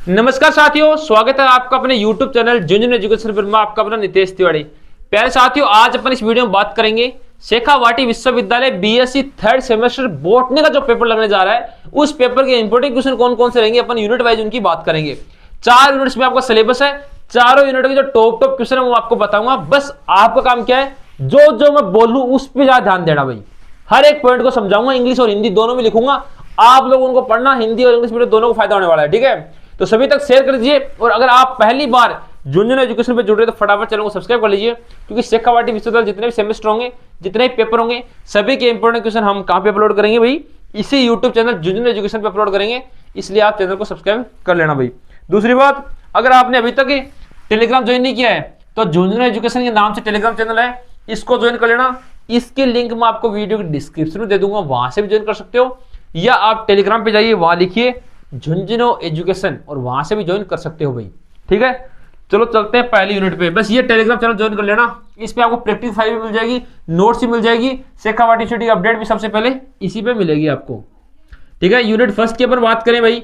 नमस्कार साथियों, स्वागत है आपका अपने YouTube चैनल झुंझुनू एजुकेशन पर। मैं आपका अपना नितेश तिवारी। प्यारे साथियों, आज अपन इस वीडियो में बात करेंगे शेखावाटी विश्वविद्यालय बीएससी थर्ड सेमेस्टर बॉटनी का जो पेपर लगने जा रहा है, उस पेपर के इंपोर्टेंट क्वेश्चन कौन कौन से रहेंगे, अपन यूनिट वाइज उनकी बात करेंगे। 4 यूनिट्स में आपका सिलेबस है, चारों यूनिट के जो टॉप क्वेश्चन है वो आपको बताऊंगा। बस आपका काम क्या है, जो मैं बोलूं उस पर ज्यादा ध्यान देना भाई। हर एक पॉइंट को समझाऊंगा, इंग्लिश और हिंदी दोनों में लिखूंगा। आप लोगों को पढ़ना, हिंदी और इंग्लिश मीडियम दोनों को फायदा होने वाला है, ठीक है। तो सभी तक शेयर कर दीजिए, और अगर आप पहली बार झुंझुनू एजुकेशन पे जुड़ रहे तो फटाफट चैनल को सब्सक्राइब कर लीजिए, क्योंकि शेखावाटी विश्वविद्यालय जितने भी सेमेस्टर होंगे, जितने भी पेपर होंगे, सभी के इंपोर्टेंट क्वेश्चन हम कहां पे अपलोड करेंगे भाई, इसी यूट्यूब चैनल झुंझुनू एजुकेशन पे अपलोड करेंगे। इसलिए आप चैनल को सब्सक्राइब कर लेना भाई। दूसरी बात, अगर आपने अभी तक टेलीग्राम ज्वाइन नहीं किया है तो झुंझुनू एजुकेशन के नाम से टेलीग्राम चैनल है, इसको ज्वाइन कर लेना। इसके लिंक मैं आपको वीडियो के डिस्क्रिप्शन में दे दूंगा, वहां से भी ज्वाइन कर सकते हो, या आप टेलीग्राम पे जाइए, वहां लिखिए झुंझुनू एजुकेशन और वहां से भी ज्वाइन कर सकते हो भाई, ठीक है। चलो चलते हैं पहली यूनिट पे। बस ये टेलीग्राम चैनल ज्वाइन कर लेना, इस पे आपको प्रैक्टिस फाइल भी मिल जाएगी, नोट्स भी मिल जाएगी, शेखावाटी सिटी अपडेट भी सबसे पहले इसी पे मिलेगी आपको, ठीक है। यूनिट फर्स्ट की अपन बात करें भाई,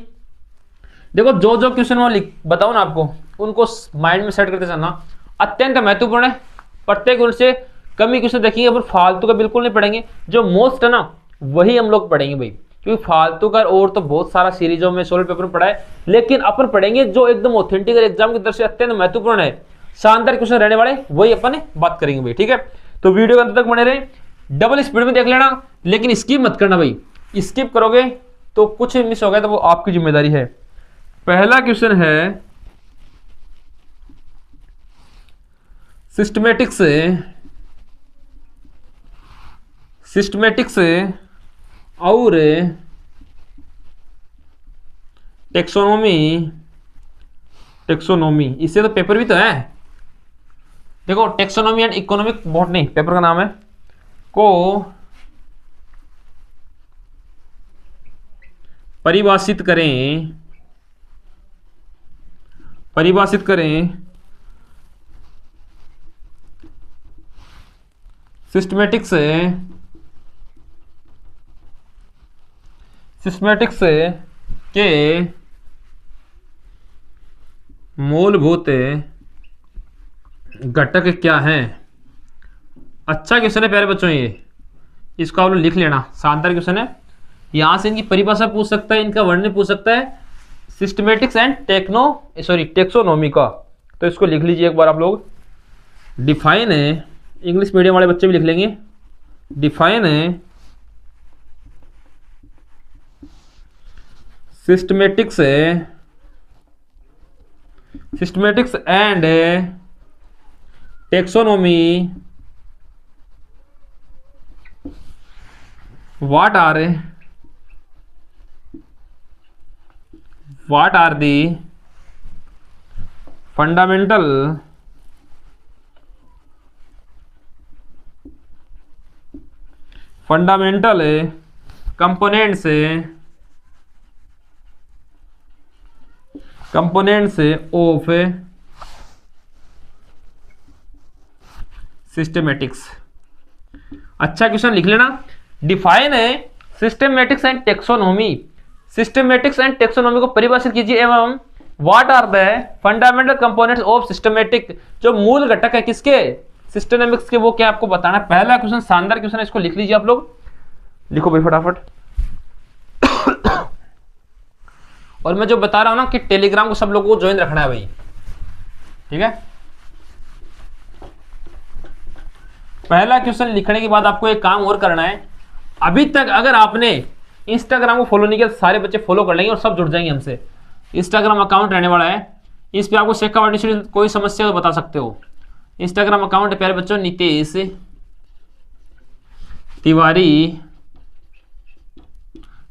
देखो जो क्वेश्चन मैं बताऊं ना आपको, उनको माइंड में सेट करते चलना, अत्यंत महत्वपूर्ण है। प्रत्येक यूनिट से कमी क्वेश्चन देखेंगे, अपन फालतू का बिल्कुल नहीं पढ़ेंगे, जो मोस्ट है ना वही हम लोग पढ़ेंगे भाई, क्योंकि फालतू का और तो बहुत सारा सीरीजों में सोलर पेपर में पढ़ा है, लेकिन अपन पढ़ेंगे जो एकदम ऑथेंटिक एग्जाम की तरफ से अत्यंत महत्वपूर्ण है, शानदार क्वेश्चन रहने वाले, वही अपन बात करेंगे भाई, ठीक है। तो वीडियो के अंत तक बने रहे, डबल स्पीड में देख लेना, लेकिन स्किप मत करना भाई। स्किप करोगे तो कुछ मिस हो गया तो वो आपकी जिम्मेदारी है। पहला क्वेश्चन है सिस्टमेटिक्स और टेक्सोनोमी, इससे तो पेपर भी तो है। देखो, taxonomy and economic botany paper का नाम है, को परिभाषित करें सिस्टमेटिक्स के मूलभूत घटक क्या हैं। अच्छा क्वेश्चन है प्यारे बच्चों, ये इसको आप लोग लिख लेना, शानदार क्वेश्चन है। यहां से इनकी परिभाषा पूछ सकता है, इनका वर्णन पूछ सकता है, सिस्टमेटिक्स एंड टेक्सोनोमी का। तो इसको लिख लीजिए एक बार आप लोग। डिफाइन है, इंग्लिश मीडियम वाले बच्चे भी लिख लेंगे। डिफाइन है systematics and taxonomy what are the fundamental components of systematics. अच्छा क्वेश्चन लिख लेना। डिफाइन है systematics and taxonomy, systematics and taxonomy को परिभाषित कीजिए, एवं what are the fundamental components of systematic, जो मूल घटक है किसके, सिस्टमेटिक्स के, वो क्या आपको बताना है। पहला क्वेश्चन शानदार क्वेश्चन है, इसको लिख लीजिए आप लोग, लिखो भाई फटाफट। और मैं जो बता रहा हूं ना कि टेलीग्राम को सब लोगों को ज्वाइन रखना है भाई, ठीक है। पहला क्वेश्चन लिखने के बाद आपको एक काम और करना है। अभी तक अगर आपने इंस्टाग्राम को फॉलो नहीं किया, सारे बच्चे फॉलो कर लेंगे और सब जुड़ जाएंगे हमसे। इंस्टाग्राम अकाउंट रहने वाला है, इस पे आपको शेखावाटी से कोई समस्या तो बता सकते हो। इंस्टाग्राम अकाउंट है प्यारे बच्चों, नितेश तिवारी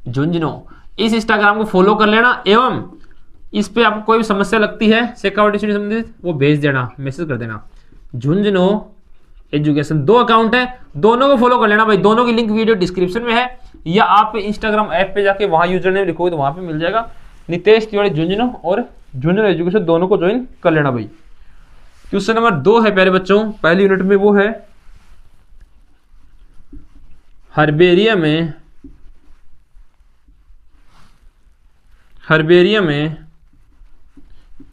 झुंझुनू। इस इंस्टाग्राम को फॉलो कर लेना, एवं इस पे आपको कोई भी समस्या लगती है शेखावाटी से संबंधित, वो भेज देना, मैसेज कर देना। झुंझुनू एजुकेशन 2 अकाउंट है, दोनों को फॉलो कर लेना भाई। दोनों की लिंक वीडियो डिस्क्रिप्शन में है, या आप इंस्टाग्राम ऐप पे जाके वहां यूजर नेम लिखोगे तो वहां पे मिल जाएगा। नितेश तिवारी झुंझुनू और झुंझुनू एजुकेशन दोनों को ज्वाइन कर लेना भाई। क्वेश्चन नंबर 2 है प्यारे बच्चों, पहली यूनिट में, वो है हर्बेरियम में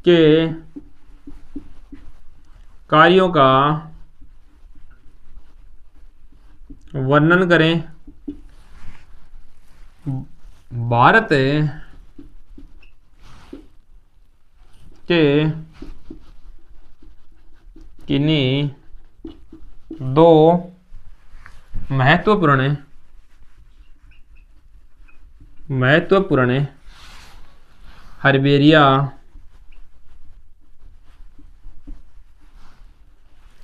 के कार्यों का वर्णन करें। भारत के किन्हीं दो महत्वपूर्ण हर्बेरिया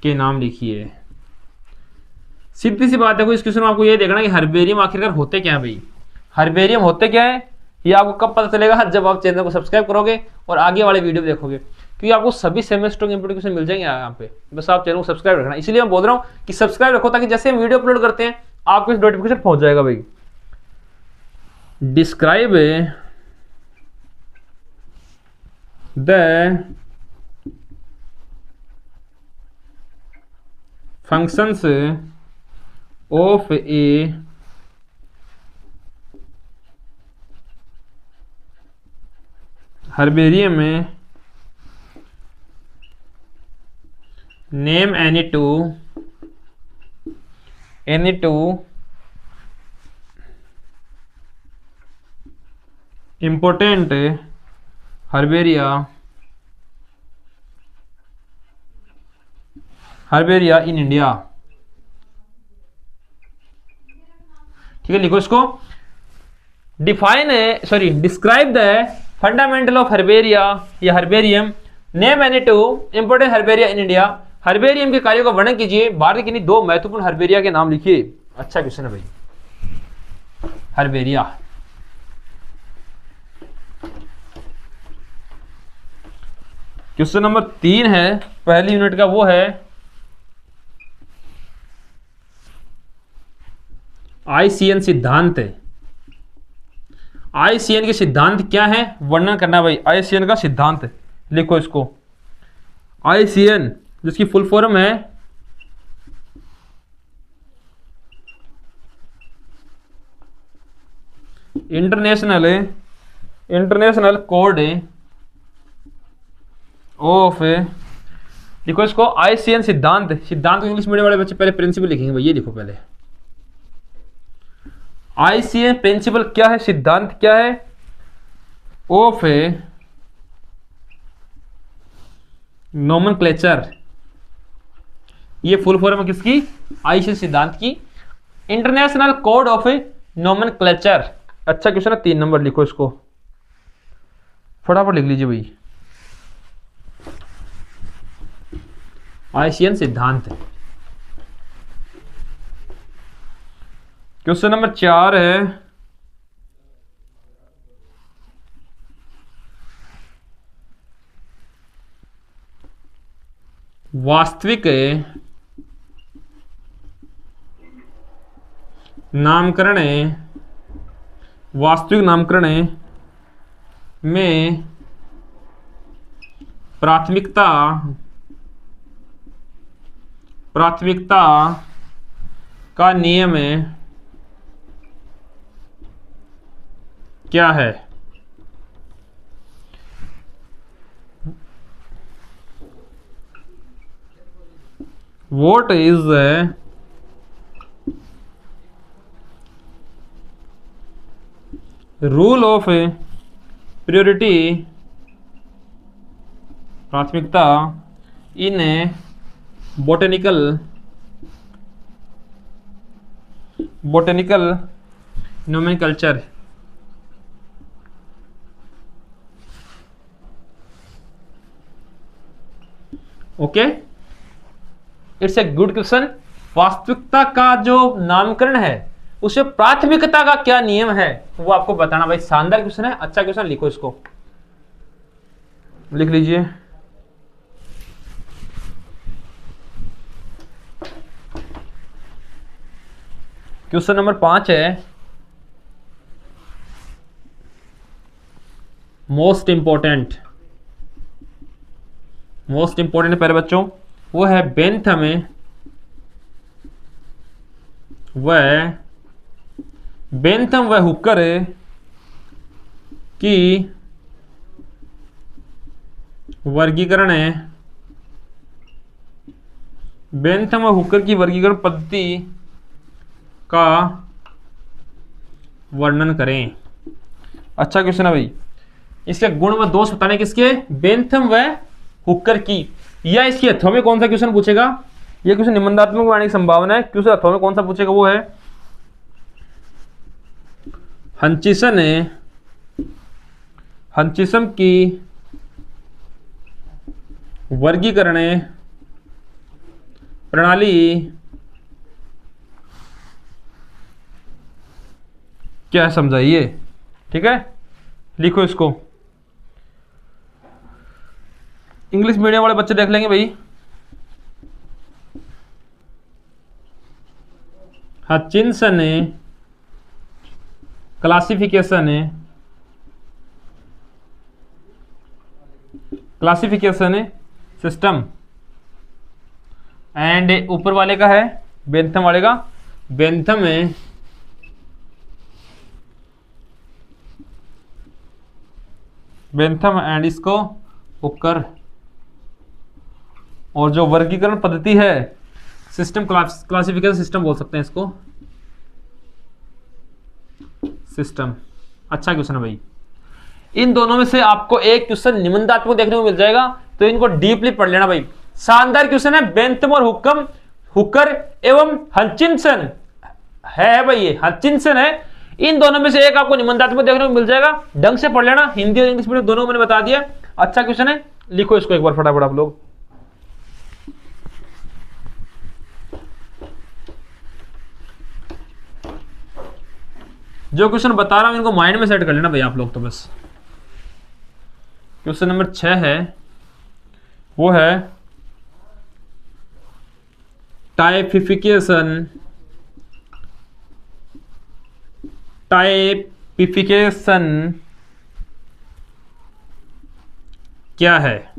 के नाम लिखिए। सीधी सी बात है, इस क्वेश्चन में आपको ये देखना कि हर्बेरियम आखिरकार होते क्या है भाई। हर्बेरियम होते क्या है ये आपको कब पता चलेगा, जब आप चैनल को सब्सक्राइब करोगे और आगे वाले वीडियो देखोगे, क्योंकि आपको सभी सेमेस्टर के इंपोर्टेंट क्वेश्चन मिल जाएंगे यहाँ पे। बस आप चैनल को सब्सक्राइब रखना, इसलिए मैं बोल रहा हूँ कि सब्सक्राइब रखो ताकि जैसे हम वीडियो अपलोड करते हैं आपको इस नोटिफिकेशन पहुंच जाएगा भाई। Describe the functions of a herbarium में, name any two important herbaria in India. ठीक है, लिखो इसको। Describe the fundamental of herbaria या herbarium, name any two important herbaria in India. Herbarium के कार्यों का वर्णन कीजिए, भारत के किन्हीं दो महत्वपूर्ण हर्बेरिया के नाम लिखिए। अच्छा क्वेश्चन है भाई। हर्बेरिया, क्वेश्चन नंबर 3 है पहली यूनिट का, वो है आईसीएन सिद्धांत। आईसीएन के सिद्धांत क्या है वर्णन करना भाई। आईसीएन का सिद्धांत लिखो इसको। आईसीएन जिसकी फुल फॉर्म है इंटरनेशनल कोड ऑफ, लिखो इसको आईसीएन सिद्धांत। सिद्धांत को इंग्लिश मीडियम वाले बच्चे पहले प्रिंसिपल लिखेंगे भाई, ये लिखो पहले। आईसीएन प्रिंसिपल क्या है, सिद्धांत क्या है, ऑफ नोमेनक्लेचर। ये फुल फॉर्म है किसकी, आईसीएन सिद्धांत की। International code of nomenclature. अच्छा क्वेश्चन है, 3 नंबर लिखो इसको, फटाफट लिख लीजिए भाई। आईसीएन सिद्धांत। क्वेश्चन नंबर 4 है वास्तविक नामकरण में प्राथमिकता का नियम क्या है। What is the rule of priority, प्राथमिकता इन botanical nomenclature। Okay, it's a good question. वास्तविकता का जो नामकरण है उसे प्राथमिकता का क्या नियम है वो आपको बताना भाई। शानदार क्वेश्चन है, अच्छा क्वेश्चन, लिखो इसको, लिख लीजिए। क्वेश्चन नंबर 5 है मोस्ट इंपॉर्टेंट प्यारे बच्चों, वो है बेंथम व हुकर की वर्गीकरण है, बेंथम और हुकर की वर्गीकरण पद्धति का वर्णन करें। अच्छा क्वेश्चन है भाई। इसके गुण व दोष बताने किसके, बेंथम व हुकर की, या इसकी अथवा में कौन सा क्वेश्चन पूछेगा, ये क्वेश्चन निबंधात्मक वाणी की संभावना है, क्वेश्चन अथवा में कौन सा पूछेगा वो है हंचिसन की वर्गीकरण प्रणाली क्या समझाइए। ठीक है, लिखो इसको। इंग्लिश मीडियम वाले बच्चे देख लेंगे भाई। हचिंसन क्लासिफिकेशन सिस्टम, एंड ऊपर वाले का है बेंथम वाले का, बेंथम एंड इसको हुकर, और जो वर्गीकरण पद्धति है सिस्टम, क्लासिफिकेशन सिस्टम बोल सकते हैं इसको, सिस्टम। अच्छा क्वेश्चन है भाई। इन दोनों में से आपको एक क्वेश्चन निबंधात्मक देखने को मिल जाएगा, तो इनको डीपली पढ़ लेना भाई। शानदार क्वेश्चन है, बेंथम और हुकर एवं हचिंसन है भाई, ये हचिंसन है। इन दोनों में से एक आपको निबंधात्मक देखने को मिल जाएगा, ढंग से पढ़ लेना। हिंदी और इंग्लिश मीडियम दोनों मैंने बता दिया। अच्छा क्वेश्चन है, लिखो इसको एक बार फटाफट आप लोग। जो क्वेश्चन बता रहा हूं इनको माइंड में सेट कर लेना भाई आप लोग। तो बस क्वेश्चन नंबर 6 है, वो है टाइपिफिकेशन क्या है,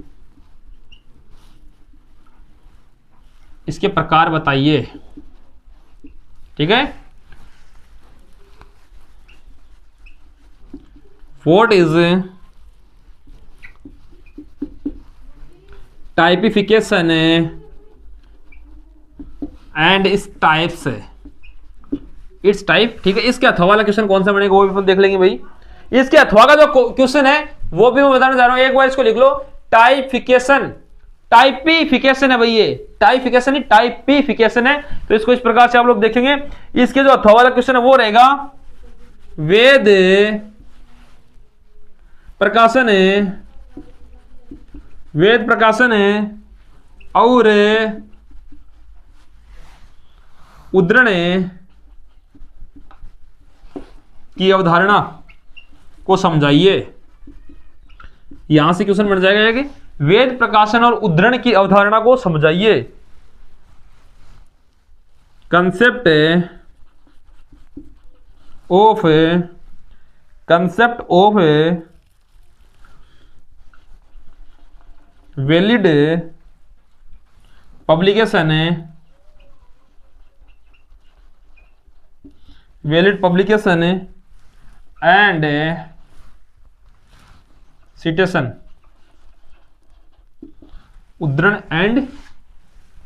इसके प्रकार बताइए। ठीक है, what is typification and its types, it's type. ठीक है, इसके अथवा वाला क्वेश्चन कौन सा बनेगा वो भी देख लेंगे भाई। इसके अथवा का जो क्वेश्चन है वो भी मैं बताना चाह रहा हूं, एक बार इसको लिख लो। टाइपिफिकेशन है भाई, ये टाइपिफिकेशन है। तो इसको इस प्रकार से आप लोग देखेंगे। इसके जो अथवा वाला क्वेश्चन है वो रहेगा वेद प्रकाशन और उद्धरण की अवधारणा को समझाइए। यहां से क्वेश्चन बन जाएगा कि वेद प्रकाशन और उद्धरण की अवधारणा को समझाइए। Concept of valid publication and citation, उद्धरण एंड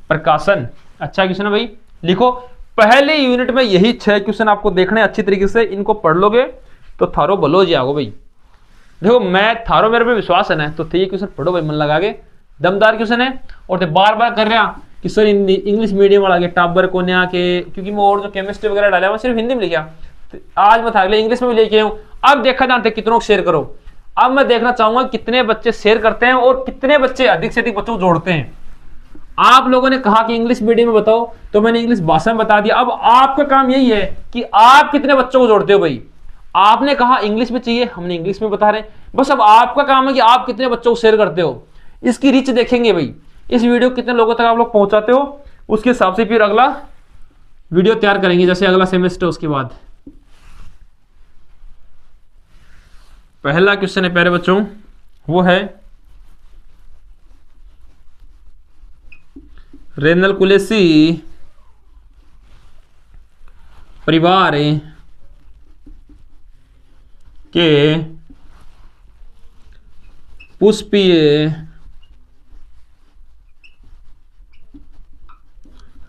प्रकाशन। अच्छा क्वेश्चन है भाई, लिखो। पहले यूनिट में यही 6 क्वेश्चन आपको देखने अच्छी तरीके से, इनको पढ़ लोगे तो थारो भलो जी आओ भाई। देखो मैं थारो मेरे पे विश्वास है ना, तो ये क्वेश्चन पढ़ो भाई मन लगा के, दमदार क्वेश्चन है। और बार बार कर रहा कि सर इंग्लिश मीडियम वाला के टाबर को न्या के, क्योंकि मैं और जो केमिस्ट्री वगैरह डाला मैं सिर्फ हिंदी में लिखा, तो आज मैं था अगले इंग्लिश में भी लेके आऊँ। अब देखा जानते कितनों को शेयर करो। अब मैं देखना चाहूंगा कितने बच्चे शेयर करते हैं और कितने बच्चे अधिक से अधिक बच्चों को जोड़ते हैं। आप लोगों ने कहा कि इंग्लिश मीडियम में बताओ, तो मैंने इंग्लिश भाषा में बता दिया। अब आपका काम यही है कि आप कितने बच्चों को जोड़ते हो भाई। आपने कहा इंग्लिश में चाहिए, हमने इंग्लिश में बता रहे। बस अब आपका काम है कि आप कितने बच्चों को शेयर करते हो। इसकी रीच देखेंगे भाई, इस वीडियो कितने लोगों तक आप लोग पहुंचाते हो, उसके हिसाब से फिर अगला वीडियो तैयार करेंगे। जैसे अगला सेमेस्टर उसके बाद पहला क्वेश्चन है प्यारे बच्चों, वो है रेनल कुलेसी परिवार के पुष्पीय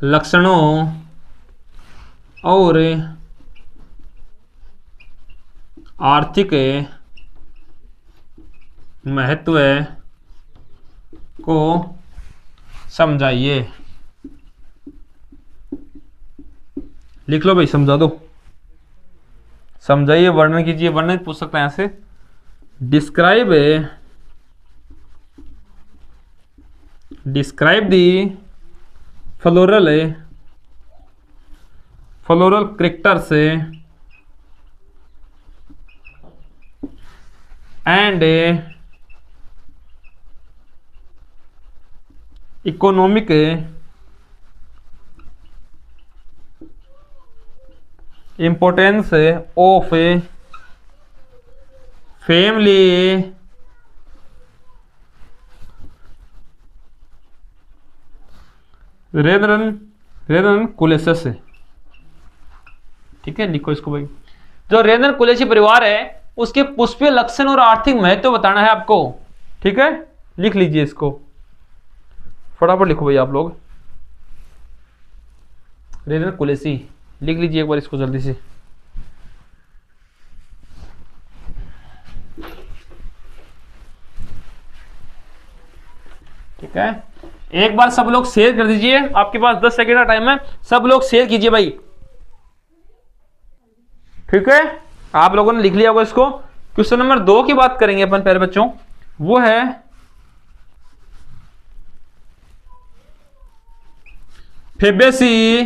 लक्षणों और आर्थिक महत्व को समझाइए। लिख लो भाई, समझा दो, समझाइए, वर्णन कीजिए। वर्णन पूछ सकते हैं यहां से। Describe the floral characters and economic importance of family रेनकुलेसस। ठीक है, लिखो इसको भाई। जो रेनकुलेसी परिवार है उसके पुष्पीय लक्षण और आर्थिक महत्व बताना है आपको। ठीक है, लिख लीजिए इसको, फटाफट लिखो भाई आप लोग। रेनकुलेसी लिख लीजिए एक बार इसको जल्दी से। ठीक है, एक बार सब लोग शेयर कर दीजिए, आपके पास 10 सेकंड का टाइम है, सब लोग शेयर कीजिए भाई। ठीक है, आप लोगों ने लिख लिया होगा इसको। क्वेश्चन नंबर 2 की बात करेंगे अपन प्यारे बच्चों, वो है फेबेसी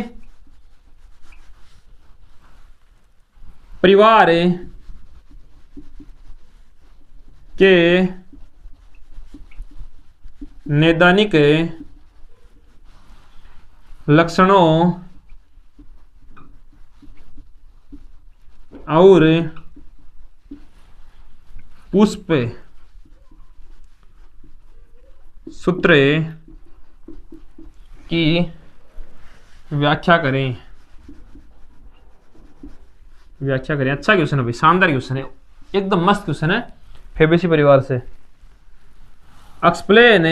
परिवार के नैदानिक लक्षणों और पुष्प सूत्र की व्याख्या करें। अच्छा क्वेश्चन है भाई, शानदार क्वेश्चन है, एकदम मस्त क्वेश्चन है। फेबेसी परिवार से explain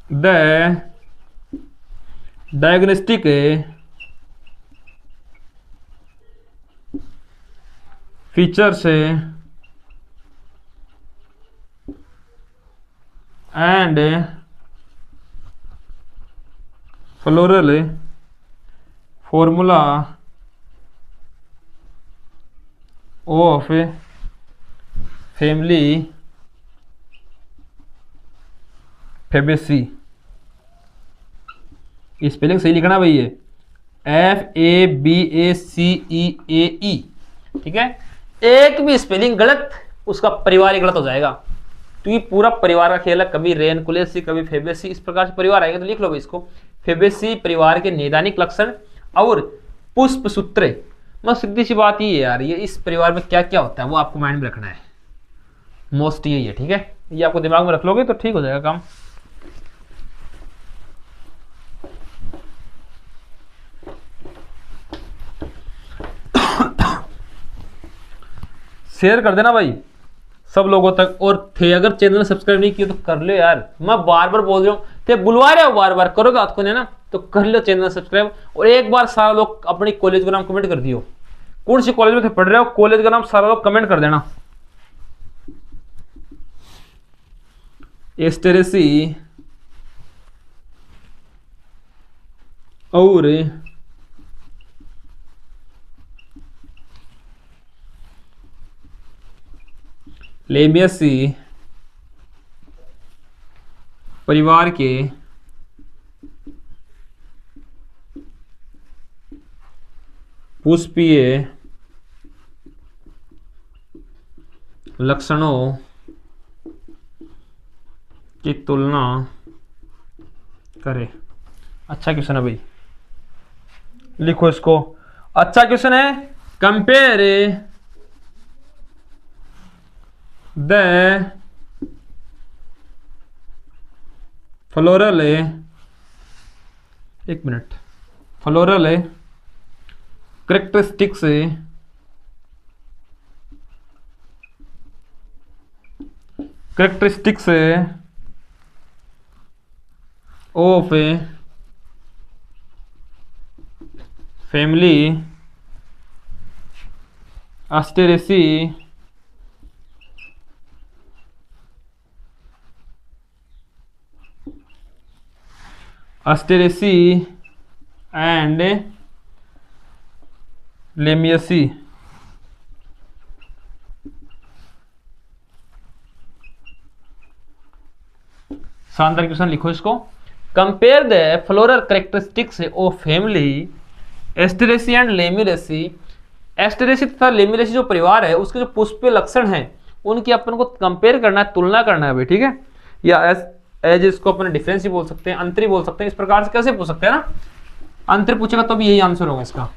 the diagnostic features and floral formula of family Fabaceae. Spelling सही लिखना भाई, ये FABACEAE। ठीक है, एक भी स्पेलिंग गलत उसका परिवार ही गलत हो जाएगा, क्योंकि पूरा परिवार का खेल है। कभी रेनकुलेसी, कभी फेबेसी, इस प्रकार से परिवार आएगा तो लिख लो भाई इसको। फेबेसी परिवार के नैदानिक लक्षण और पुष्प सूत्र। बस सीधी सी बात ये है यार, ये इस परिवार में क्या क्या होता है वो आपको माइंड में रखना है, मोस्ट यही है। ठीक है, ये आपको दिमाग में रख लोगे तो ठीक हो जाएगा काम। शेयर कर देना भाई सब लोगों तक। और थे अगर चैनल सब्सक्राइब नहीं किए तो कर लो यार, मैं बार बार बोल रहा हूँ, थे बुलवा रहे हो बार बार, करोगे आपको नहीं ना, तो कर लो चैनल सब्सक्राइब। और एक बार सारा लोग अपनी कॉलेज का नाम कमेंट कर दियो, कौन सी कॉलेज में पढ़ रहे हो, कॉलेज का नाम सारा लोग कमेंट कर देना। एस्टेरेसी और लेबियसी परिवार के पुष्पीय लक्षणों की तुलना करें। अच्छा क्वेश्चन है भाई, लिखो इसको। अच्छा क्वेश्चन है। कंपेयर द फ्लोरल, एक मिनट, floral characteristics of family Asteraceae and Lamiaceae. शानदार क्वेश्चन, लिखो इसको। Compare the floral characteristics of family Asteraceae and Lamiaceae. Asteraceae तथा लेमियसी जो परिवार है उसके जो पुष्पीय लक्षण हैं उनकी अपन को कंपेयर करना है, तुलना करना है भाई, ठीक है। या एज इसको अपन डिफरेंस ही बोल सकते हैं, अंतर ही बोल सकते हैं। इस प्रकार से कैसे पूछ सकते हैं ना, अंतर पूछेगा तो भी यही आंसर होगा इसका,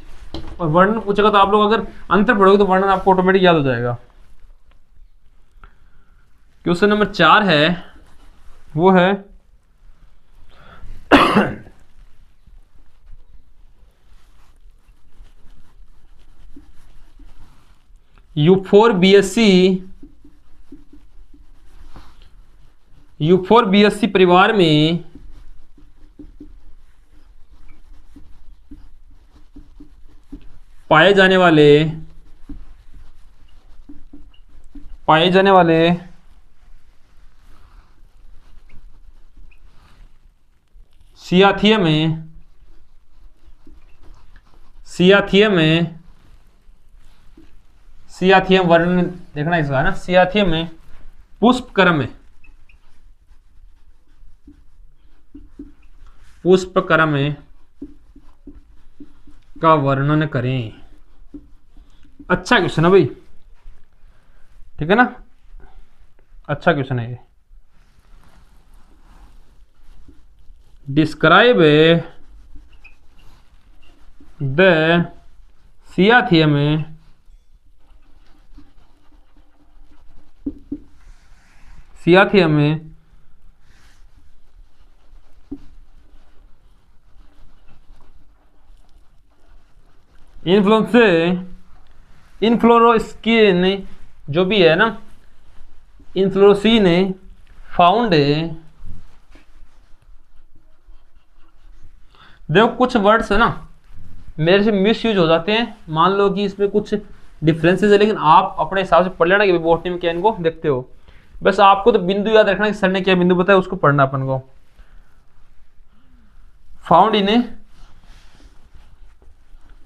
और वर्णन पूछेगा तो आप लोग अगर अंतर पढ़ोगे तो वर्णन आपको ऑटोमेटिक याद हो जाएगा। क्वेश्चन नंबर 4 है, वो है यूफोरबिएसी परिवार में पाए जाने वाले सियाथियम वर्णन देखना इसका है ना। सियाथियम में पुष्पक्रम का वर्णन करें। अच्छा क्वेश्चन है भाई, ठीक है ना, अच्छा क्वेश्चन है ये। डिस्क्राइब द सियाथियम इन्फ्लोरोस्किन जो भी है ना, इन्फ्लोरोसिन फाउंड। देखो कुछ वर्ड्स है ना मेरे से मिस यूज हो जाते हैं, मान लो कि इसमें कुछ डिफरेंसेस है, लेकिन आप अपने हिसाब से पढ़ लेना कि बोटनी में क्या इनको देखते हो। बस आपको तो बिंदु याद रखना कि सर ने क्या बिंदु बताया उसको पढ़ना अपन को। फाउंड इन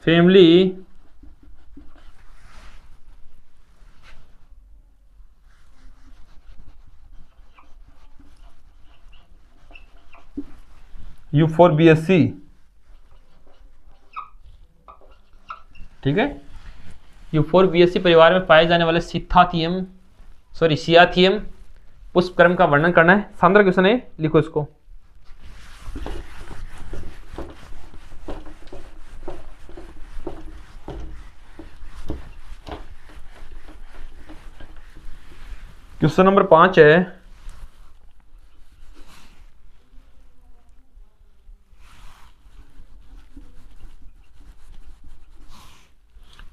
फैमिली यूफोरबिएसी, ठीक है। यूफोरबिएसी परिवार में पाए जाने वाले सियाथियम पुष्पक्रम का वर्णन करना है। शानदार क्वेश्चन है, लिखो इसको। क्वेश्चन नंबर 5 है,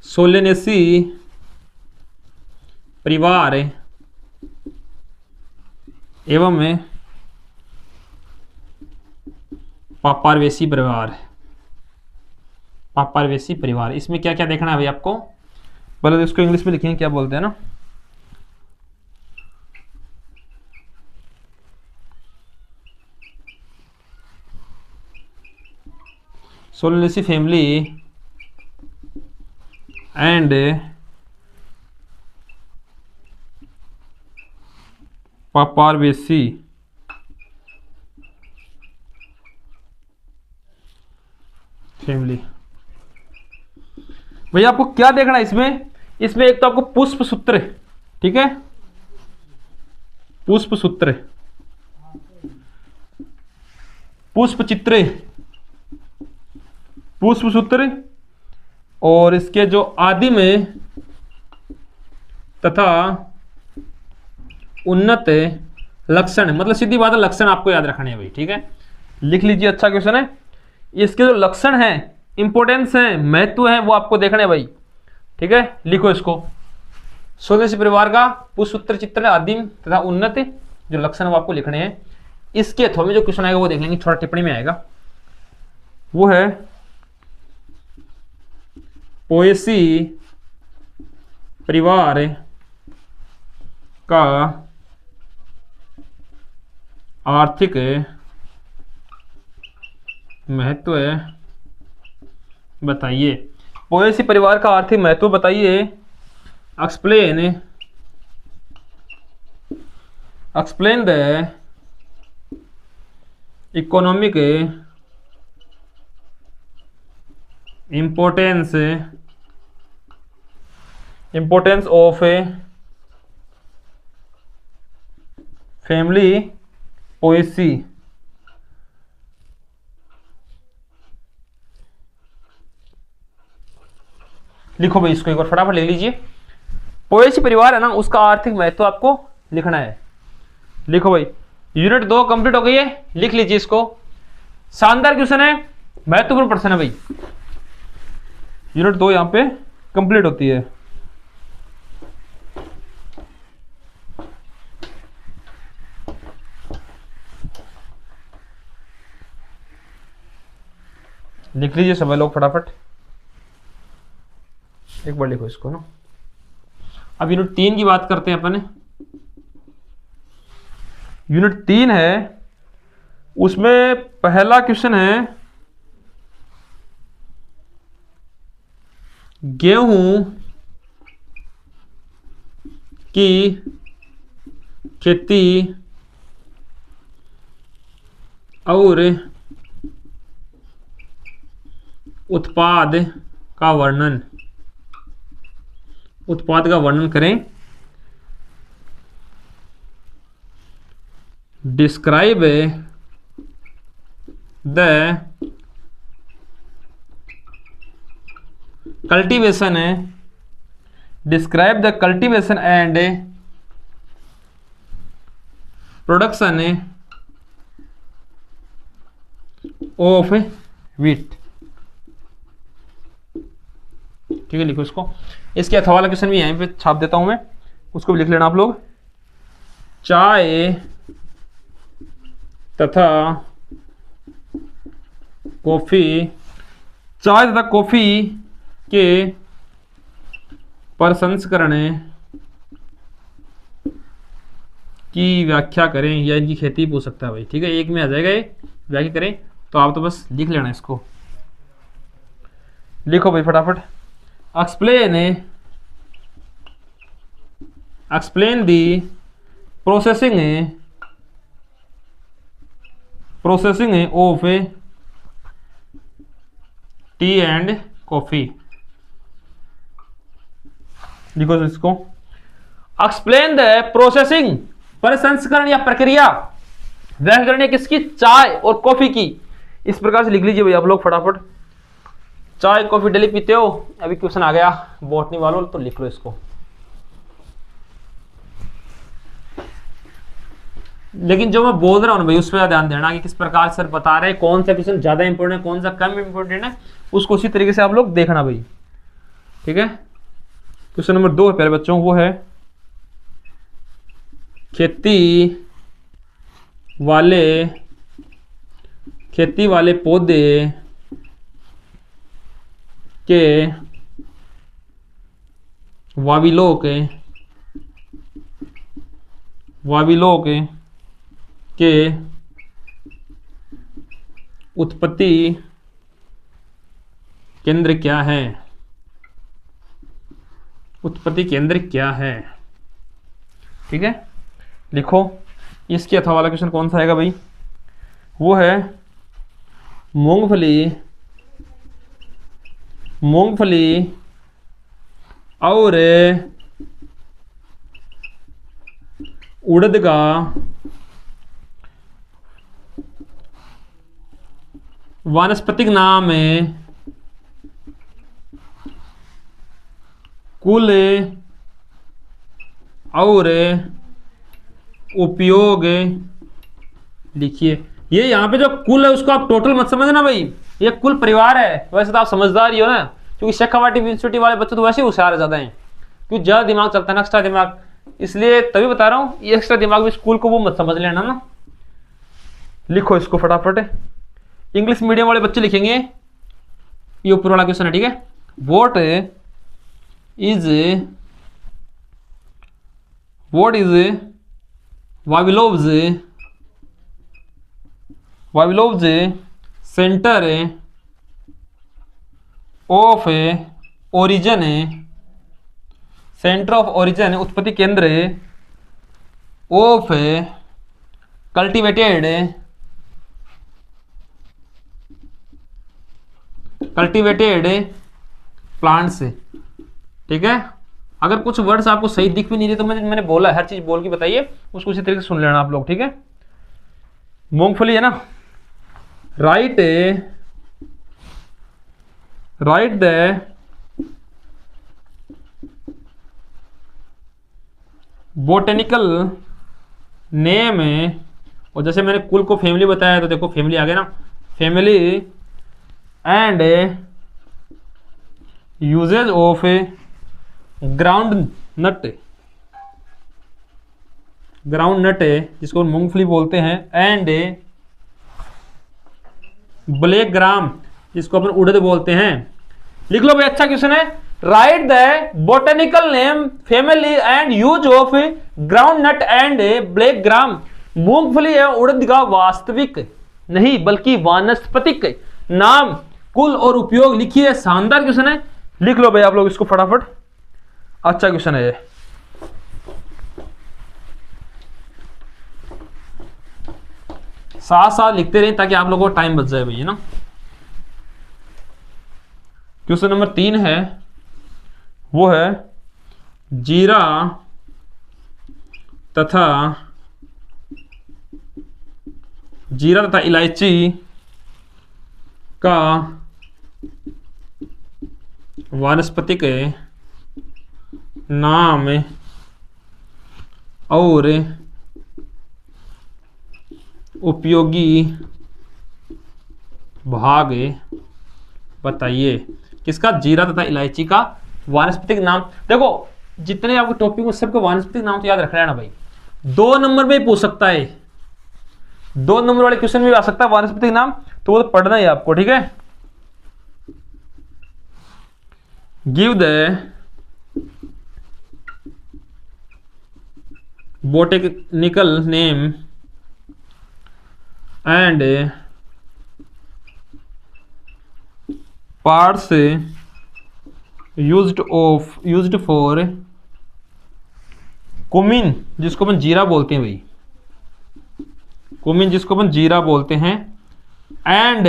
सोलेनेसी परिवार एवं पापारवेसी परिवार, इसमें क्या क्या देखना है भाई आपको। पहले तो इसको इंग्लिश में लिखेंगे, क्या बोलते हैं ना, सोलेनेसी फैमिली एंड पापारवेसी फैमिली। भैया आपको क्या देखना है इसमें, एक तो आपको पुष्प सूत्र, ठीक है, पुष्प सूत्र, पुष्प चित्र, पुष्प सूत्र, और इसके जो आदिम तथा उन्नत लक्षण, मतलब सीधी बात है लक्षण आपको याद रखने हैं भाई, ठीक है, लिख लीजिए। अच्छा क्वेश्चन है। इसके जो लक्षण हैं, इंपॉर्टेंस है, महत्व है, वो आपको देखना है भाई, ठीक है। लिखो इसको। स्वदेशी परिवार का पुष्प सूत्र चित्र आदिम तथा उन्नत जो लक्षण वो आपको लिखने हैं। इसके अथवा में जो क्वेश्चन आएगा वो देख लेंगे, छोटा टिप्पणी में आएगा। वो है पोएसी परिवार का आर्थिक महत्व बताइए। पोएसी परिवार का आर्थिक महत्व बताइए। Explain the economic importance of family poesy। लिखो भाई, इसको एक बार फटाफट ले लीजिए। पोएसी परिवार है ना, उसका आर्थिक महत्व आपको लिखना है। लिखो भाई, यूनिट 2 कंप्लीट हो गई है, लिख लीजिए इसको। शानदार क्वेश्चन है, महत्वपूर्ण प्रश्न है भाई। यूनिट 2 यहां पे कंप्लीट होती है। लिख लीजिए सभी लोग फटाफट, एक बार लिखो इसको ना। अब यूनिट 3 की बात करते हैं अपन। यूनिट 3 है, उसमें पहला क्वेश्चन है गेहूं की खेती और उत्पाद का वर्णन करें। Describe the cultivation and production of wheat. ठीक है, लिखो इसको। इसके अथवा वाला क्वेश्चन भी यहीं पे छाप देता हूं मैं, उसको भी लिख लेना आप लोग। चाय तथा कॉफी के प्रसंस्करण की व्याख्या करें, या इनकी खेती पूछ सकता है भाई। ठीक है, एक में आ जाएगा ये, व्याख्या करें। तो आप तो बस लिख लेना इसको। लिखो भाई फटाफट। Explain the processing of T and coffee. लिखो इसको। एक्सप्लेन द प्रोसेसिंग, प्रसंस्करण या प्रक्रिया, व्याख्या करनी है किसकी? चाय और कॉफी की। इस प्रकार से लिख लीजिए भाई आप लोग फटाफट। चाय कॉफी डेली पीते हो? अभी क्वेश्चन आ गया बॉटनी वालों, तो लिख लो इसको। लेकिन जो मैं बोल रहा हूं भाई उस पर ध्यान देना कि किस प्रकार सर बता रहे हैं, कौन सा क्वेश्चन ज्यादा इंपॉर्टेंट है, कौन सा कम इंपॉर्टेंट है, उसको उसी तरीके से आप लोग देखना भाई। ठीक है, क्वेश्चन नंबर 2 है प्यारे बच्चों, वो है खेती वाले पौधे के वाविलोक के उत्पत्ति केंद्र क्या है? उत्पत्ति केंद्र क्या है? ठीक है, लिखो। इसके अथवा वाला क्वेश्चन कौन सा आएगा भाई? वो है मूंगफली और उड़द का वानस्पतिक नाम है कुल और उपयोग लिखिए। ये यहाँ पे जो कुल है उसको आप टोटल मत समझना भाई, ये कुल परिवार है। वैसे तो आप समझदार ही हो ना, क्योंकि शेखावाटी यूनिवर्सिटी वाले बच्चे तो वैसे ही होशियार ज्यादा हैं, क्योंकि ज्यादा दिमाग चलता है ना, एक्स्ट्रा दिमाग। इसलिए तभी बता रहा हूँ, ये एक्स्ट्रा दिमाग भी स्कूल को वो मत समझ लेना ना। लिखो इसको फटाफट। इंग्लिश मीडियम वाले बच्चे लिखेंगे, ये ऊपर वाला क्वेश्चन है, ठीक है। What is Vavilov's centre of origin, centre of origin उत्पत्ति केंद्र ऑफ कल्टिवेटेड प्लांट्स, ठीक है। अगर कुछ वर्ड्स आपको सही दिख भी नहीं रहे तो मैंने बोला हर चीज बोल के बताइए, उसको उसी तरीके से सुन लेना आप लोग, ठीक है। मूंगफली है ना, राइट द बोटेनिकल नेम, और जैसे मैंने कुल को फैमिली बताया तो देखो फैमिली आ गया ना, family and usages of groundnut जिसको मूंगफली बोलते हैं, एंड ब्लैक ग्राम जिसको अपन उड़द बोलते हैं। लिख लो भाई, अच्छा क्वेश्चन है। Write the botanical name, family and use of groundnut and black gram. मूंगफली है उड़द का वास्तविक नहीं बल्कि वानस्पतिक नाम, कुल और उपयोग लिखिए। शानदार क्वेश्चन है, लिख लो भाई आप लोग इसको फटाफट, अच्छा क्वेश्चन है ये। साथ साथ लिखते रहे ताकि आप लोगों को टाइम बच जाए भैया ना। क्वेश्चन नंबर 3 है, वो है जीरा तथा इलायची का वानस्पतिक नाम और उपयोगी भाग बताइए। किसका? जीरा तथा इलायची का वानस्पतिक नाम। देखो जितने आपके टॉपिक में सबके वानस्पतिक नाम तो याद रखना है ना भाई। 2 नंबर में पूछ सकता है, 2 नंबर वाले क्वेश्चन में भी आ सकता है वानस्पतिक नाम, तो वो तो पढ़ना ही आपको, ठीक है। Give the botanical name and parts used for cumin जिसको अपन जीरा बोलते हैं भाई, कुमिन जिसको अपन जीरा बोलते हैं, एंड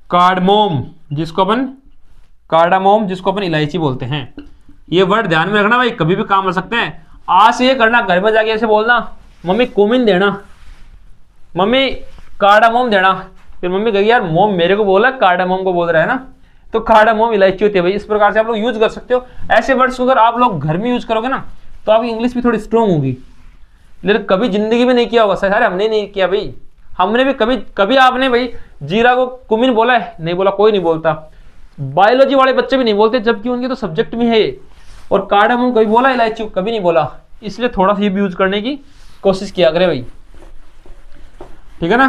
कार्डमोम जिसको अपन इलायची बोलते हैं। ये वर्ड ध्यान में रखना भाई, कभी भी काम आ सकते हैं। आज से ये करना, घर में जाके ऐसे बोलना, मम्मी कुमिन देना, मम्मी कार्डामोम देना। फिर मम्मी कहेगी यार मोम मेरे को बोला, कार्डामोम को बोल रहा है ना, तो कार्डामोम इलायची होती है भाई। इस प्रकार से आप लोग यूज कर सकते हो। ऐसे वर्ड्स अगर आप लोग घर में यूज करोगे ना तो आपकी इंग्लिश भी थोड़ी स्ट्रॉन्ग होगी। लेकिन कभी जिंदगी में नहीं किया होगा सर, हमने नहीं किया भाई, हमने भी कभी आपने भाई जीरा को कुमिन बोला है? नहीं बोला, कोई नहीं बोलता। बायोलॉजी वाले बच्चे भी नहीं बोलते, जबकि उनके तो सब्जेक्ट में है। और कार्डामोम कभी बोला, इलायची कभी नहीं बोला। इसलिए थोड़ा सा ये भी यूज करने की कोशिश किया करें भाई, ठीक है ना।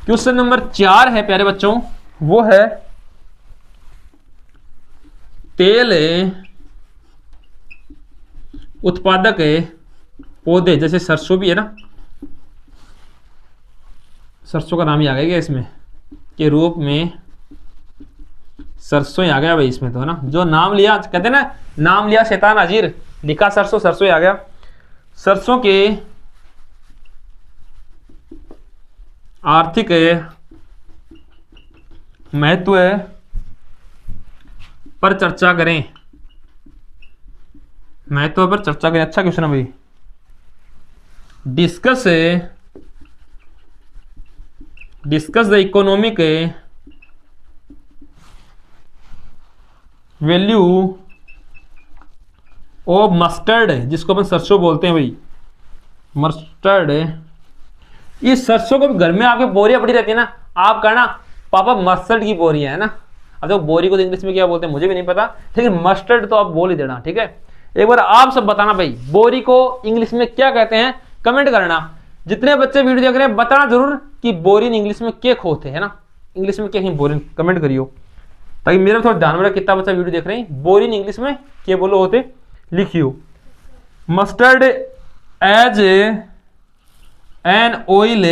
क्वेश्चन नंबर 4 है प्यारे बच्चों, वो है तेल उत्पादक पौधे, जैसे सरसों भी है ना, सरसों का नाम ही आ गया इसमें के रूप में, सरसों ही आ गया भाई इसमें तो, है ना। जो नाम लिया, कहते ना नाम लिया शैतान हाजिर, लिखा सरसों, सरसों ही आ गया। सरसों के आर्थिक महत्व पर चर्चा करें, महत्व पर चर्चा करें। अच्छा क्वेश्चन है भाई। Discuss the economic value of mustard, जिसको अपन सरसों बोलते हैं भाई, मस्टर्ड। इस सरसों को भी घर में आपके बोरियां पड़ी रहती है ना, आप कहना पापा मस्टर्ड की बोरियां है ना। अब देखो बोरी को तो इंग्लिश में क्या बोलते हैं मुझे भी नहीं पता, लेकिन मस्टर्ड तो आप बोल ही देना, ठीक है। एक बार आप सब बताना भाई बोरी को इंग्लिश में क्या कहते हैं, कमेंट करना। जितने बच्चे वीडियो देख रहे हैं बताना जरूर कि बोरिन इंग्लिश में क्या होते हैं ना, इंग्लिश में क्या है बोरिन, कमेंट करियो ताकि मेरा थोड़ा ध्यान में रहे कितना बच्चा वीडियो देख रहे हैं। बोरिन इंग्लिश में क्या बोलो होते लिखियो। Mustard as an oil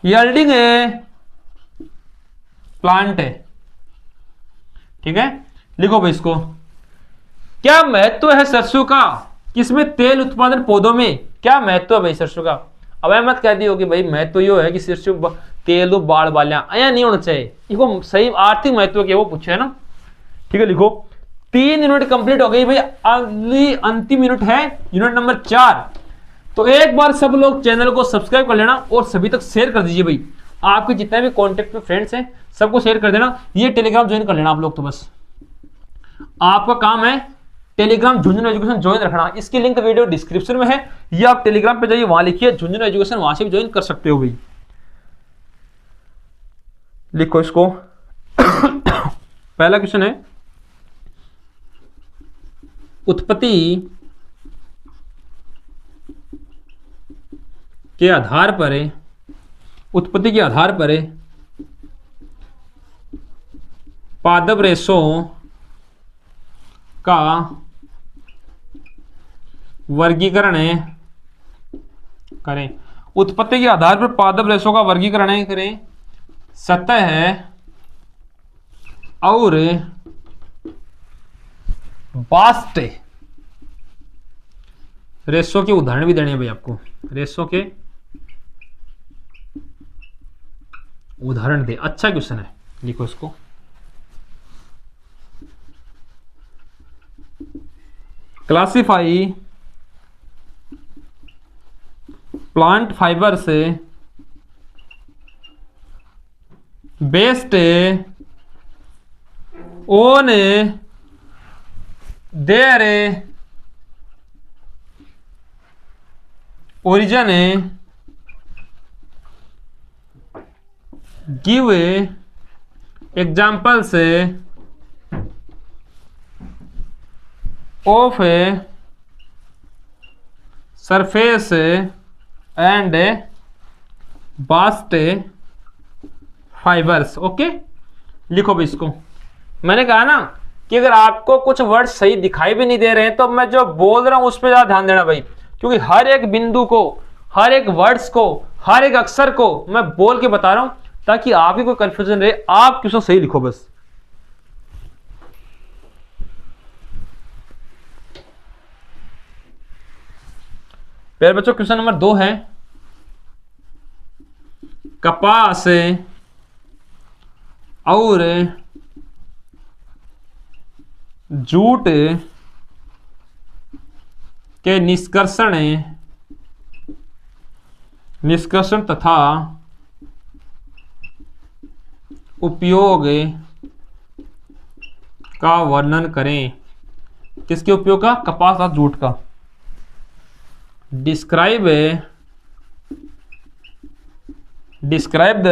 yielding a plant है। ठीक है, लिखो भाई इसको। क्या महत्व है सरसों का, किसमें तेल उत्पादन पौधों में क्या महत्व है भाई सरसों का। अब मत कह दियो कि भाई महत्व यो है कि सरसों तेल दो बाल बाल्या, ऐसा नहीं होना चाहिए। इसको सही आर्थिक महत्व क्या वो पूछे है ना। ठीक है, लिखो 3 यूनिट कंप्लीट हो गई भाई, अगली अंतिम यूनिट है यूनिट नंबर 4। तो एक बार सब लोग चैनल को सब्सक्राइब कर लेना और सभी तक शेयर कर दीजिए भाई। आपके जितने भी कॉन्टेक्ट में फ्रेंड्स हैं सबको शेयर कर देना। ये टेलीग्राम ज्वाइन कर लेना आप लोग, तो बस आपका काम है टेलीग्राम झुंझुनू एजुकेशन ज्वाइन रखना। इसकी लिंक वीडियो डिस्क्रिप्शन में है, या आप टेलीग्राम पे जाइए, वहां लिखिए झुंझुनू एजुकेशन, वहां से भी ज्वाइन कर सकते हो भाई। लिखो इसको। पहला क्वेश्चन है उत्पत्ति के आधार पर पादप रेशों का वर्गीकरण करें। उत्पत्ति के आधार पर पादप रेशों का वर्गीकरण करें। सतह और बास्ट रेशों के उदाहरण भी देने हैं भाई आपको। रेशों के उदाहरण दे, अच्छा क्वेश्चन है, लिखो इसको। क्लासिफाई प्लांट फाइबर से based on their origin, give examples of surface and bast fibres. Okay, लिखो भी इसको। मैंने कहा ना कि अगर आपको कुछ वर्ड सही दिखाई भी नहीं दे रहे हैं तो मैं जो बोल रहा हूं उस पर ज्यादा ध्यान देना भाई, क्योंकि हर एक बिंदु को, हर एक वर्ड्स को, हर एक अक्षर को मैं बोल के बता रहा हूं ताकि आपकी कोई कंफ्यूजन रहे। आप क्वेश्चन सही लिखो बस। प्यारे बच्चों, क्वेश्चन नंबर 2 है कपास और जूट के निष्कर्षण तथा उपयोग का वर्णन करें। किसके उपयोग का? कपास और जूट का। Describe the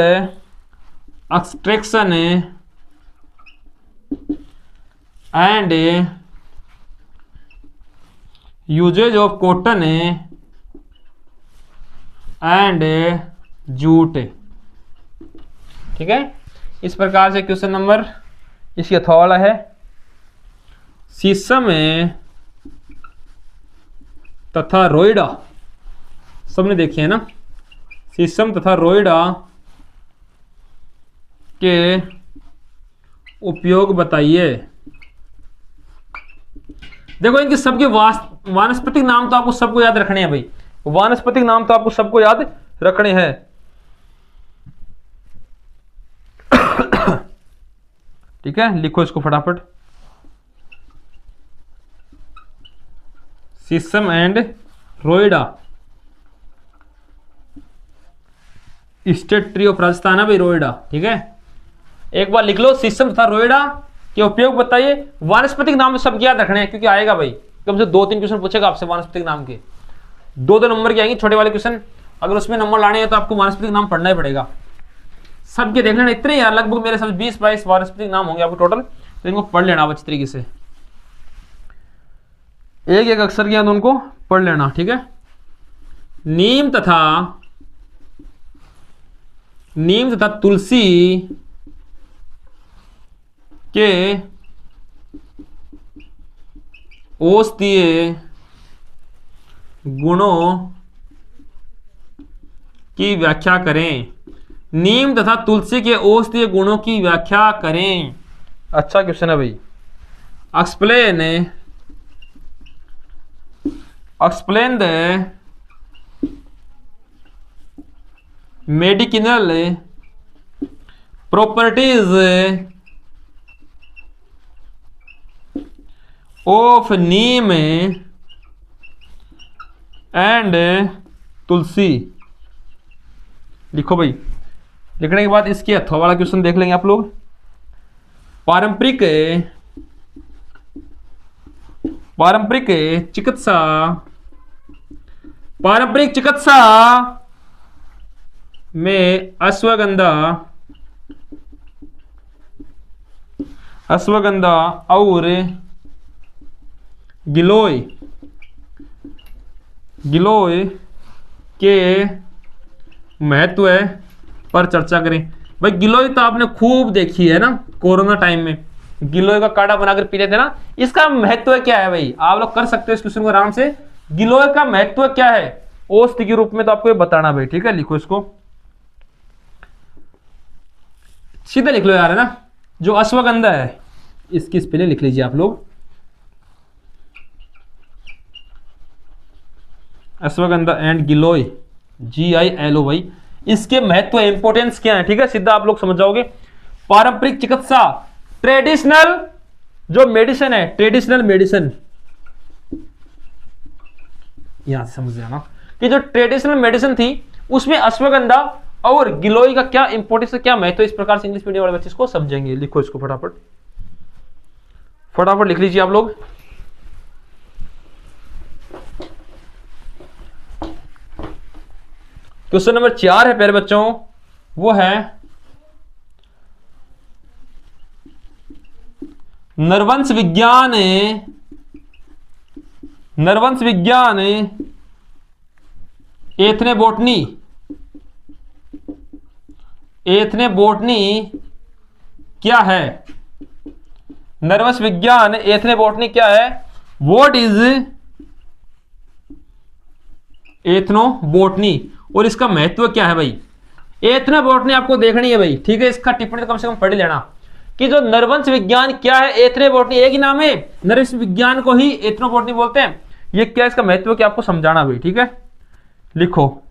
extraction and usages of cotton and jute. ठीक है, इस प्रकार से क्वेश्चन नंबर इसकी अथवा है। शीशम तथा रोइडा, सबने देखे हैं ना। शीशम तथा रोइडा के उपयोग बताइए। देखो इनके सबके वानस्पतिक नाम तो आपको सबको याद रखने हैं भाई। वानस्पतिक नाम तो आपको सबको याद रखने हैं। ठीक है, लिखो इसको फटाफट। Shisham and rohida, state tree of Rajasthan है भाई रोइडा। ठीक है, एक बार लिख लो, शीशम तथा रोइडा के उपयोग बताइए। वानस्पतिक नाम सब याद रखने हैं क्योंकि आएगा भाई, कम से 2-3 क्वेश्चन पूछेगा आपसे वानस्पतिक नाम के। 2-2 नंबर के आएंगे छोटे वाले क्वेश्चन। अगर उसमें नंबर लाने हैं तो आपको वानस्पतिक नाम पढ़ना ही पड़ेगा। सबके देख लेना, इतने यार लगभग मेरे साथ 20-22 वानस्पतिक नाम होंगे आपको टोटल, तो इनको पढ़ लेना अच्छी तरीके से, एक एक अक्षर के उनको पढ़ लेना, ठीक है। नीम तथा तुलसी के औषधीय गुणों की व्याख्या करें। नीम तथा तुलसी के औषधीय गुणों की व्याख्या करें। अच्छा क्वेश्चन है भाई। Explain the medicinal properties of neem and tulsi. लिखो भाई। लिखने के बाद इसके अथवा वाला क्वेश्चन देख लेंगे आप लोग। पारंपरिक चिकित्सा में अश्वगंधा और गिलोय के महत्व पर चर्चा करें। भाई गिलोय तो आपने खूब देखी है ना, कोरोना टाइम में गिलोय का काढ़ा बनाकर पीते थे ना। इसका महत्व क्या है भाई, आप लोग कर सकते हो इस क्वेश्चन को आराम से। गिलोय का महत्व क्या है औषधि के रूप में, तो आपको ये बताना भाई, ठीक है। लिखो इसको, सीधा लिख लो यार, है ना। जो अश्वगंधा है इसकी स्पेलिंग लिख लीजिए आप लोग, अश्वगंधा एंड गिलोय, GILO भाई। इसके महत्व इंपोर्टेंस क्या है, ठीक है, सीधा आप लोग समझ जाओगे। पारंपरिक चिकित्सा, ट्रेडिशनल जो मेडिसिन है, ट्रेडिशनल मेडिसिन, यहां से समझ जाना कि जो ट्रेडिशनल मेडिसिन थी उसमें अश्वगंधा और गिलोय का क्या इंपोर्टेंस है, क्या महत्व, इस प्रकार से इंग्लिश मीडियम वाले बच्चे इसको समझेंगे। लिखो इसको फटाफट लिख लीजिए आप लोग। क्वेश्चन नंबर 4 है प्यारे बच्चों, वो है नरवंश विज्ञान एथनोबॉटनी क्या है। नर्वस विज्ञान एथनोबॉटनी क्या है, व्हाट इज एथनोबॉटनी, और इसका महत्व क्या है भाई। एथनोबॉटनी आपको देखनी है भाई, ठीक है। इसका टिप्पणी तो कम से कम पढ़ लेना कि जो नरवंश विज्ञान क्या है, एथनोबॉटनी एक ही नाम है, नरवंश विज्ञान को ही एथनोबॉटनी बोलते हैं। ये क्या, इसका महत्व क्या आपको समझाना भाई, ठीक है। लिखो,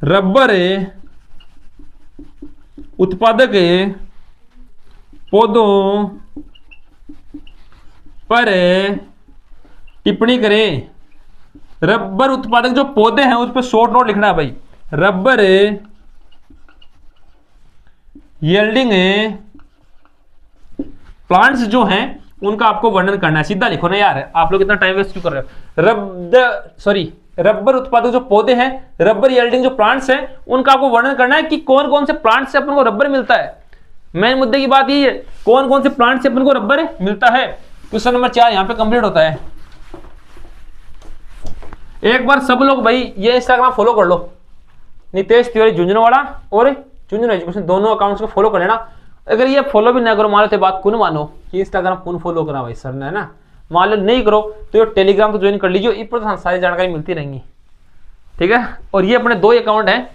रबर उत्पादक पौधों पर टिप्पणी करें। रबर उत्पादक जो पौधे हैं उस पर शॉर्ट नोट लिखना है भाई। रबर यील्डिंग प्लांट्स जो हैं उनका आपको वर्णन करना है। सीधा लिखो ना यार, आप लोग इतना टाइम वेस्ट क्यों कर रहे हो। रबर उत्पादक जो पौधे हैं, रबर यील्डिंग जो प्लांट्स हैं, उनका आपको वर्णन करना है कि कौन कौन से प्लांट से अपन को रबर मिलता है। मेन मुद्दे की बात यही है, कौन कौन से प्लांट से अपन को रबर मिलता है। क्वेश्चन नंबर 4 यहां पे कंप्लीट होता है। एक बार सब लोग भाई ये इंस्टाग्राम फॉलो कर लो, नितेश तिवारी झुंझुनवाड़ा और झुंझुनू एजुकेशन, दोनों अकाउंट्स को फॉलो कर लेना। अगर ये फॉलो भी ना करो, मान लो तो बात कौन मानो कि इंस्टाग्राम कौन फॉलो करा भाई सर ने, है ना। मान लो नहीं करो तो ये टेलीग्राम तो ज्वाइन कर लीजिए, इस पर सारी जानकारी मिलती रहेंगी, ठीक है। और ये अपने 2 अकाउंट हैं,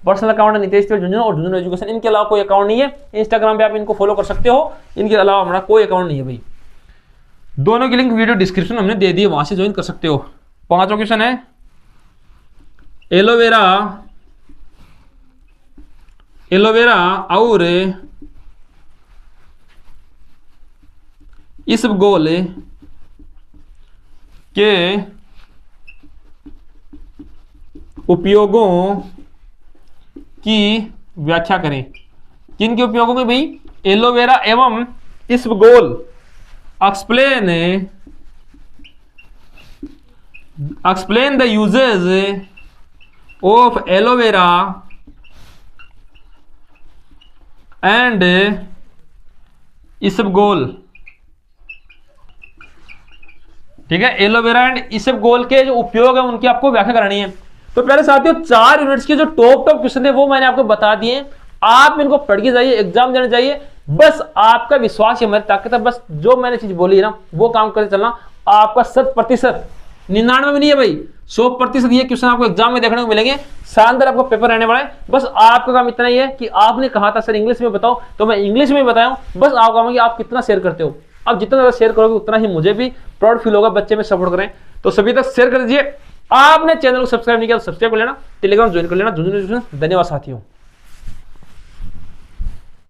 पर्सनल अकाउंट है नितेश तिवारी झुंझुनू और झुंझुनू एजुकेशन, इनके अलावा कोई अकाउंट नहीं है। इंस्टाग्राम पे आप इनको फॉलो कर सकते हो, इनके अलावा हमारा कोई अकाउंट नहीं है भाई। दोनों की लिंक वीडियो डिस्क्रिप्शन हमने दे दी है, वहां से ज्वाइन कर सकते हो। 5वां क्वेश्चन है एलोवेरा और इसबगोल के उपयोगों की व्याख्या करें। किन के उपयोगों में भाई, एलोवेरा एवं इसबगोल। Explain the uses of aloe vera and isabgol, ठीक है, एलोवेरा एंड इसबगोल के जो उपयोग है उनकी आपको व्याख्या करानी है। तो पहले साथियों 4 यूनिट्स के जो टॉप क्वेश्चन थे वो मैंने आपको बता दिए, आप इनको पढ़ के जाइए, एग्जाम देने जाइए, बस आपका विश्वास ही हमारी ताकत है, बस जो मैंने चीज बोली है ना वो काम करके चलना, आपका 100%, 99 में नहीं है भाई, 100% ये क्वेश्चन आपको एग्जाम में देखने को मिलेंगे, शानदार आपको पेपर रहने वाला है। बस आपका काम इतना ही है कि आपने कहा था सर इंग्लिश में बताओ, तो मैं इंग्लिश में बताया हूं, बस आपका काम है कि आप कितना शेयर करते हो, अब जितना ज्यादा शेयर करोगे उतना ही मुझे भी प्राउड फील होगा, बच्चे में सपोर्ट करें, तो सभी तक शेयर कर दीजिए। आपने चैनल को सब्सक्राइब नहीं किया तो सब्सक्राइब कर लेना, टेलीग्राम ज्वाइन कर लेना। धन्यवाद साथियों।